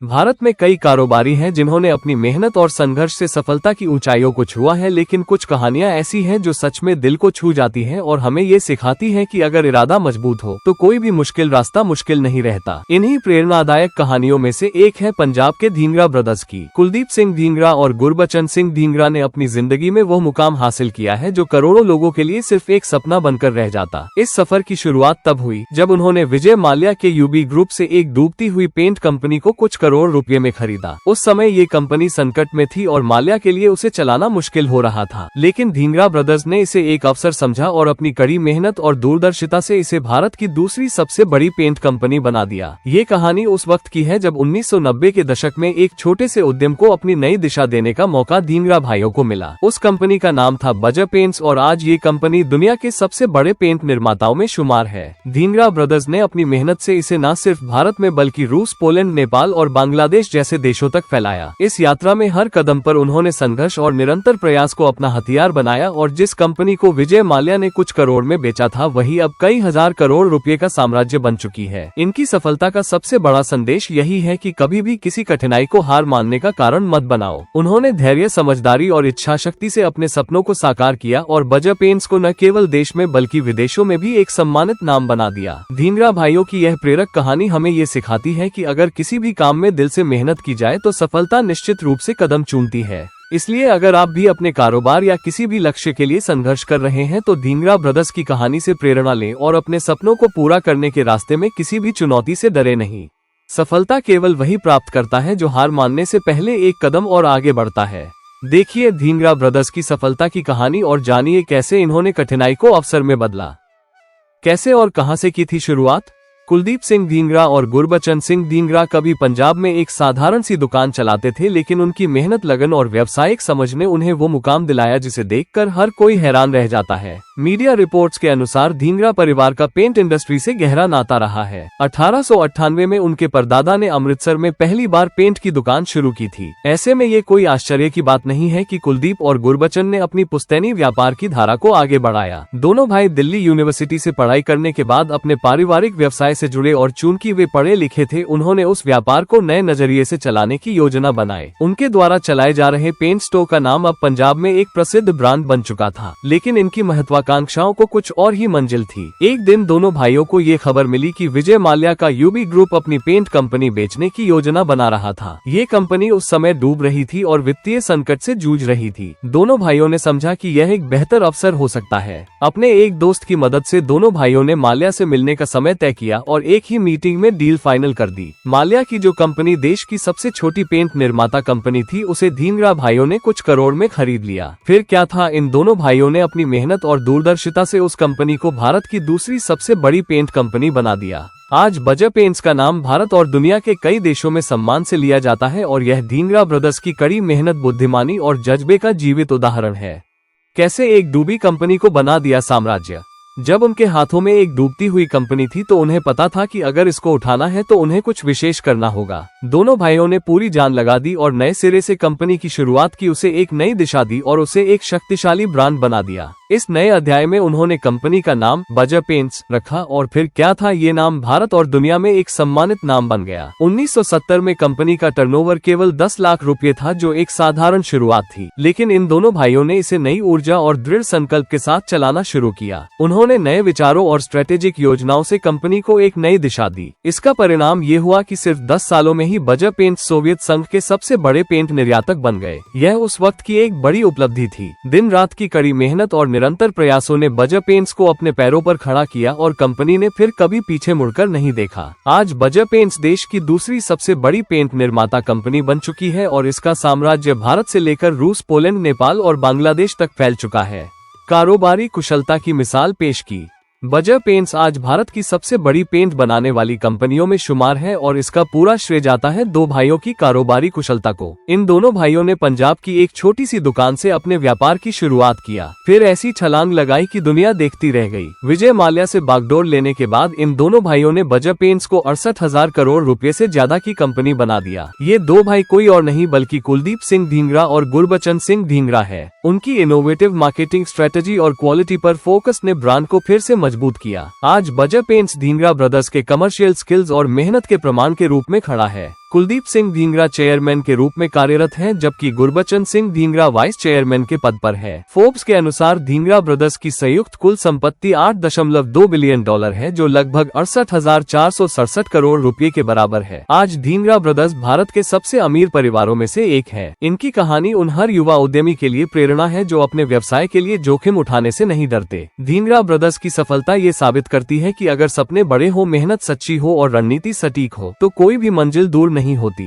भारत में कई कारोबारी हैं जिन्होंने अपनी मेहनत और संघर्ष से सफलता की ऊंचाइयों को छुआ है, लेकिन कुछ कहानियां ऐसी हैं जो सच में दिल को छू जाती हैं और हमें ये सिखाती हैं कि अगर इरादा मजबूत हो तो कोई भी मुश्किल रास्ता मुश्किल नहीं रहता। इन्हीं प्रेरणादायक कहानियों में से एक है पंजाब के ढींगरा ब्रदर्स की। कुलदीप सिंह ढींगरा और गुरबचन सिंह ढींगरा ने अपनी जिंदगी में वो मुकाम हासिल किया है जो करोड़ों लोगों के लिए सिर्फ एक सपना बनकर रह जाता। इस सफर की शुरुआत तब हुई जब उन्होंने विजय माल्या के यूबी ग्रुप से एक डूबती हुई पेंट कंपनी को कुछ करोड़ रुपए में खरीदा। उस समय ये कंपनी संकट में थी और माल्या के लिए उसे चलाना मुश्किल हो रहा था, लेकिन ढींगरा ब्रदर्स ने इसे एक अवसर समझा और अपनी कड़ी मेहनत और दूरदर्शिता से इसे भारत की दूसरी सबसे बड़ी पेंट कंपनी बना दिया। ये कहानी उस वक्त की है जब 1990 के दशक में एक छोटे से उद्यम को अपनी नई दिशा देने का मौका ढींगरा भाइयों को मिला। उस कंपनी का नाम था बजर पेंट्स और आज ये कंपनी दुनिया के सबसे बड़े पेंट निर्माताओं में शुमार है। ढींगरा ब्रदर्स ने अपनी मेहनत से इसे न सिर्फ भारत में बल्कि रूस, पोलैंड, नेपाल और बांग्लादेश जैसे देशों तक फैलाया। इस यात्रा में हर कदम पर उन्होंने संघर्ष और निरंतर प्रयास को अपना हथियार बनाया और जिस कंपनी को विजय माल्या ने कुछ करोड़ में बेचा था वही अब कई हजार करोड़ रुपए का साम्राज्य बन चुकी है। इनकी सफलता का सबसे बड़ा संदेश यही है कि कभी भी किसी कठिनाई को हार मानने का कारण मत बनाओ। उन्होंने धैर्य, समझदारी और इच्छा शक्ति से अपने सपनों को साकार किया और बजर पेंट्स को न केवल देश में बल्कि विदेशों में भी एक सम्मानित नाम बना दिया। ढींगरा भाइयों की यह प्रेरक कहानी हमें ये सिखाती है कि अगर किसी भी काम में दिल से मेहनत की जाए तो सफलता निश्चित रूप से कदम चूमती है। इसलिए अगर आप भी अपने कारोबार या किसी भी लक्ष्य के लिए संघर्ष कर रहे हैं तो ढींगरा ब्रदर्स की कहानी से प्रेरणा लें और अपने सपनों को पूरा करने के रास्ते में किसी भी चुनौती से डरे नहीं। सफलता केवल वही प्राप्त करता है जो हार मानने से पहले एक कदम और आगे बढ़ता है। देखिए ढींगरा ब्रदर्स की सफलता की कहानी और जानिए कैसे इन्होंने कठिनाई को अवसर में बदला। कैसे और कहां से की थी शुरुआत। कुलदीप सिंह ढींगरा और गुरबचन सिंह ढींगरा कभी पंजाब में एक साधारण सी दुकान चलाते थे, लेकिन उनकी मेहनत, लगन और व्यावसायिक समझ ने उन्हें वो मुकाम दिलाया जिसे देखकर हर कोई हैरान रह जाता है। मीडिया रिपोर्ट्स के अनुसार ढींगरा परिवार का पेंट इंडस्ट्री से गहरा नाता रहा है। 1898 में उनके परदादा ने अमृतसर में पहली बार पेंट की दुकान शुरू की थी। ऐसे में ये कोई आश्चर्य की बात नहीं है कि कुलदीप और गुरबचन ने अपनी पुश्तैनी व्यापार की धारा को आगे बढ़ाया। दोनों भाई दिल्ली यूनिवर्सिटी से पढ़ाई करने के बाद अपने पारिवारिक व्यवसाय से जुड़े और चूंकि वे पढ़े लिखे थे उन्होंने उस व्यापार को नए नजरिए से चलाने की योजना बनाई। उनके द्वारा चलाए जा रहे पेंट स्टोर का नाम अब पंजाब में एक प्रसिद्ध ब्रांड बन चुका था, लेकिन इनकी महत्वाकांक्षाओं को कुछ और ही मंजिल थी। एक दिन दोनों भाइयों को ये खबर मिली कि विजय माल्या का यूबी ग्रुप अपनी पेंट कंपनी बेचने की योजना बना रहा था। ये कंपनी उस समय डूब रही थी और वित्तीय संकट से जूझ रही थी। दोनों भाइयों ने समझा कि यह एक बेहतर अवसर हो सकता है। अपने एक दोस्त की मदद से दोनों भाइयों ने माल्या से मिलने का समय तय किया और एक ही मीटिंग में डील फाइनल कर दी। माल्या की जो कंपनी देश की सबसे छोटी पेंट निर्माता कंपनी थी उसे ढींगरा भाइयों ने कुछ करोड़ में खरीद लिया। फिर क्या था, इन दोनों भाइयों ने अपनी मेहनत और दूरदर्शिता से उस कंपनी को भारत की दूसरी सबसे बड़ी पेंट कंपनी बना दिया। आज बजर पेंट्स का नाम भारत और दुनिया के कई देशों में सम्मान से लिया जाता है और यह ढींगरा ब्रदर्स की कड़ी मेहनत, बुद्धिमानी और जज्बे का जीवित उदाहरण है। कैसे एक डूबी कंपनी को बना दिया साम्राज्य। जब उनके हाथों में एक डूबती हुई कंपनी थी तो उन्हें पता था कि अगर इसको उठाना है तो उन्हें कुछ विशेष करना होगा। दोनों भाइयों ने पूरी जान लगा दी और नए सिरे से कंपनी की शुरुआत की, उसे एक नई दिशा दी और उसे एक शक्तिशाली ब्रांड बना दिया। इस नए अध्याय में उन्होंने कंपनी का नाम बजर पेंट्स रखा और फिर क्या था, ये नाम भारत और दुनिया में एक सम्मानित नाम बन गया। 1970 में कंपनी का टर्नओवर केवल 10 लाख रुपए था, जो एक साधारण शुरुआत थी, लेकिन इन दोनों भाइयों ने इसे नई ऊर्जा और दृढ़ संकल्प के साथ चलाना शुरू किया। उन्होंने नए विचारों और स्ट्रेटेजिक योजनाओं से कंपनी को एक नई दिशा दी। इसका परिणाम ये हुआ कि सिर्फ 10 सालों में ही बजर पेंट्स सोवियत संघ के सबसे बड़े पेंट निर्यातक बन गए। यह उस वक्त की एक बड़ी उपलब्धि थी। दिन रात की कड़ी मेहनत और निरंतर प्रयासों ने बजर पेंट्स को अपने पैरों पर खड़ा किया और कंपनी ने फिर कभी पीछे मुड़कर नहीं देखा। आज बजर पेंट्स देश की दूसरी सबसे बड़ी पेंट निर्माता कंपनी बन चुकी है और इसका साम्राज्य भारत से लेकर रूस, पोलैंड, नेपाल और बांग्लादेश तक फैल चुका है। कारोबारी कुशलता की मिसाल पेश की। बजर पेंट्स आज भारत की सबसे बड़ी पेंट बनाने वाली कंपनियों में शुमार है और इसका पूरा श्रेय जाता है दो भाइयों की कारोबारी कुशलता को। इन दोनों भाइयों ने पंजाब की एक छोटी सी दुकान से अपने व्यापार की शुरुआत किया, फिर ऐसी छलांग लगाई कि दुनिया देखती रह गई। विजय माल्या से बागडोर लेने के बाद इन दोनों भाइयों ने बजर पेंट्स को 68,000 करोड़ रुपए से ज्यादा की कंपनी बना दिया। ये दो भाई कोई और नहीं बल्कि कुलदीप सिंह ढींगरा और गुरबचन सिंह ढींगरा है। उनकी इनोवेटिव मार्केटिंग स्ट्रेटेजी और क्वालिटी पर फोकस ने ब्रांड को फिर से मजबूत किया। आज बजर पेंट्स ढींगरा ब्रदर्स के कमर्शियल स्किल्स और मेहनत के प्रमाण के रूप में खड़ा है। कुलदीप सिंह ढींगरा चेयरमैन के रूप में कार्यरत हैं, जबकि गुरबचन सिंह ढींगरा वाइस चेयरमैन के पद पर है। फोर्ब्स के अनुसार ढींगरा ब्रदर्स की संयुक्त कुल संपत्ति $8.2 बिलियन है, जो लगभग 68,467 करोड़ रुपए के बराबर है। आज ढींगरा ब्रदर्स भारत के सबसे अमीर परिवारों में से एक है। इनकी कहानी उन हर युवा उद्यमी के लिए प्रेरणा है जो अपने व्यवसाय के लिए जोखिम उठाने से नहीं डरते। ढींगरा ब्रदर्स की सफलता ये साबित करती है कि अगर सपने बड़े हो, मेहनत सच्ची हो और रणनीति सटीक हो तो कोई भी मंजिल दूर नहीं होती।